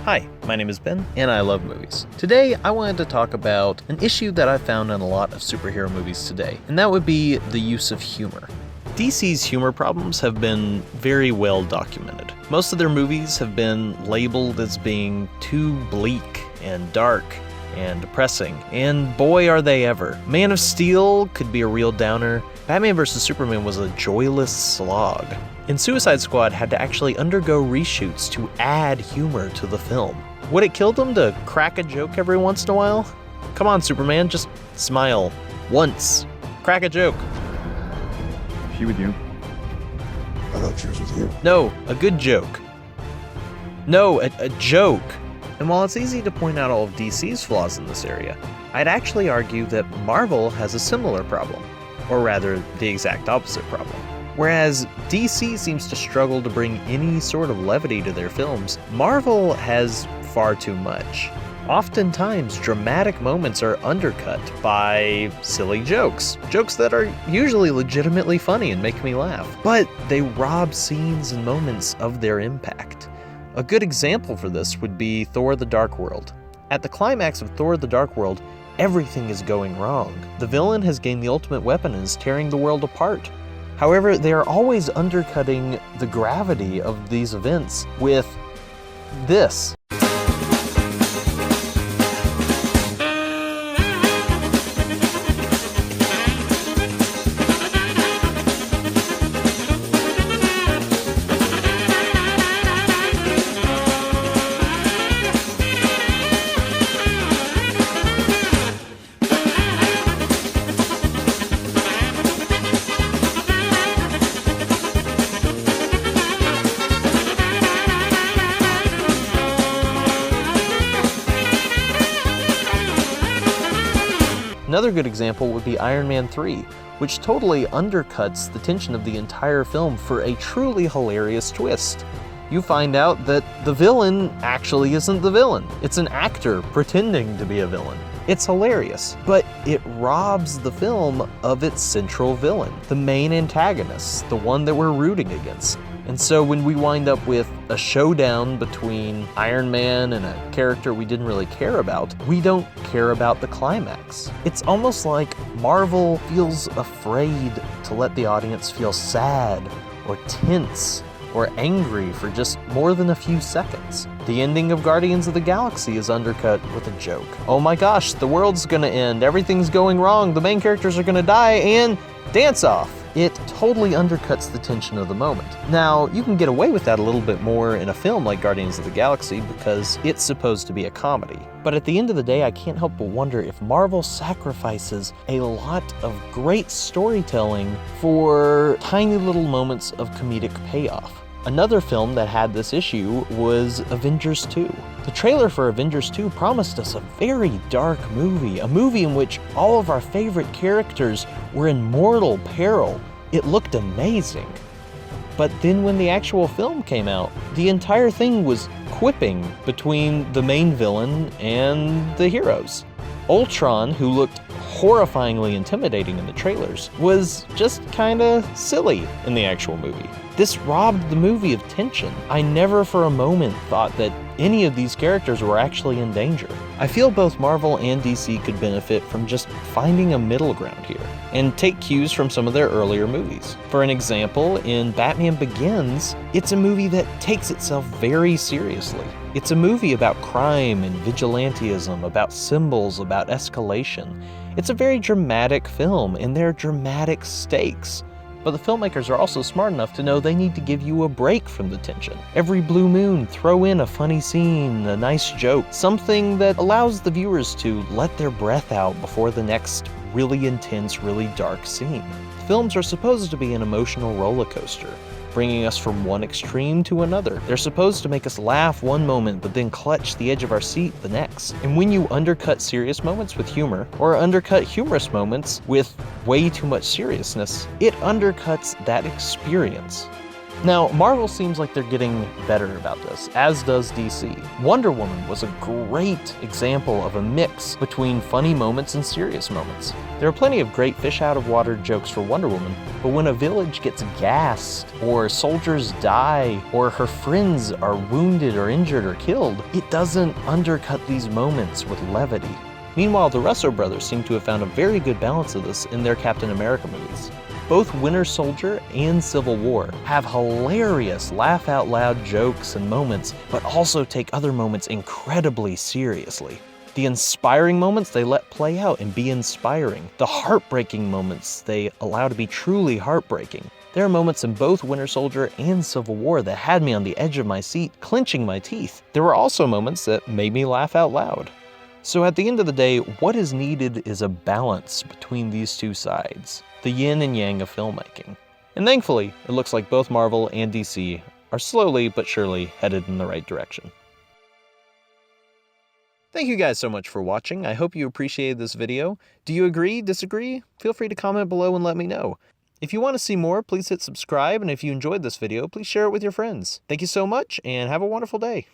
Hi, my name is Ben, and I love movies. Today, I wanted to talk about an issue that I found in a lot of superhero movies today, and that would be the use of humor. DC's humor problems have been very well documented. Most of their movies have been labeled as being too bleak and dark and depressing, and boy are they ever. Man of Steel could be a real downer. Batman vs. Superman was a joyless slog. And Suicide Squad had to actually undergo reshoots to add humor to the film. Would it kill them to crack a joke every once in a while? Come on, Superman, just smile. Once. Crack a joke. Is she with you? I thought she was with you. No, a good joke. No, a joke. And while it's easy to point out all of DC's flaws in this area, I'd actually argue that Marvel has a similar problem. Or rather, the exact opposite problem. Whereas DC seems to struggle to bring any sort of levity to their films, Marvel has far too much. Oftentimes, dramatic moments are undercut by silly jokes. Jokes that are usually legitimately funny and make me laugh. But they rob scenes and moments of their impact. A good example for this would be Thor: The Dark World. At the climax of Thor: The Dark World, everything is going wrong. The villain has gained the ultimate weapon and is tearing the world apart. However, they are always undercutting the gravity of these events with this. Another good example would be Iron Man 3, which totally undercuts the tension of the entire film for a truly hilarious twist. You find out that the villain actually isn't the villain. It's an actor pretending to be a villain. It's hilarious, but it robs the film of its central villain, the main antagonist, the one that we're rooting against. And so when we wind up with a showdown between Iron Man and a character we didn't really care about, we don't care about the climax. It's almost like Marvel feels afraid to let the audience feel sad or tense or angry for just more than a few seconds. The ending of Guardians of the Galaxy is undercut with a joke. Oh my gosh, the world's gonna end, everything's going wrong, the main characters are gonna die, and dance off. It totally undercuts the tension of the moment. Now, you can get away with that a little bit more in a film like Guardians of the Galaxy because it's supposed to be a comedy. But at the end of the day, I can't help but wonder if Marvel sacrifices a lot of great storytelling for tiny little moments of comedic payoff. Another film that had this issue was Avengers 2. The trailer for Avengers 2 promised us a very dark movie, a movie in which all of our favorite characters were in mortal peril. It looked amazing. But then when the actual film came out, the entire thing was quipping between the main villain and the heroes. Ultron, who looked horrifyingly intimidating in the trailers, was just kinda silly in the actual movie. This robbed the movie of tension. I never for a moment thought that any of these characters were actually in danger. I feel both Marvel and DC could benefit from just finding a middle ground here and take cues from some of their earlier movies. For an example, in Batman Begins, it's a movie that takes itself very seriously. It's a movie about crime and vigilantism, about symbols, about escalation. It's a very dramatic film, and there are dramatic stakes. But the filmmakers are also smart enough to know they need to give you a break from the tension. Every blue moon, throw in a funny scene, a nice joke, something that allows the viewers to let their breath out before the next really intense, really dark scene. Films are supposed to be an emotional roller coaster, bringing us from one extreme to another. They're supposed to make us laugh one moment, but then clutch the edge of our seat the next. And when you undercut serious moments with humor, or undercut humorous moments with way too much seriousness, it undercuts that experience. Now, Marvel seems like they're getting better about this, as does DC. Wonder Woman was a great example of a mix between funny moments and serious moments. There are plenty of great fish-out-of-water jokes for Wonder Woman, but when a village gets gassed, or soldiers die, or her friends are wounded or injured or killed, it doesn't undercut these moments with levity. Meanwhile, the Russo brothers seem to have found a very good balance of this in their Captain America movies. Both Winter Soldier and Civil War have hilarious laugh-out-loud jokes and moments, but also take other moments incredibly seriously. The inspiring moments they let play out and be inspiring. The heartbreaking moments they allow to be truly heartbreaking. There are moments in both Winter Soldier and Civil War that had me on the edge of my seat, clenching my teeth. There were also moments that made me laugh out loud. So at the end of the day, what is needed is a balance between these two sides, the yin and yang of filmmaking. And thankfully, it looks like both Marvel and DC are slowly but surely headed in the right direction. Thank you guys so much for watching. I hope you appreciated this video. Do you agree, disagree? Feel free to comment below and let me know. If you want to see more, please hit subscribe, and if you enjoyed this video, please share it with your friends. Thank you so much, and have a wonderful day.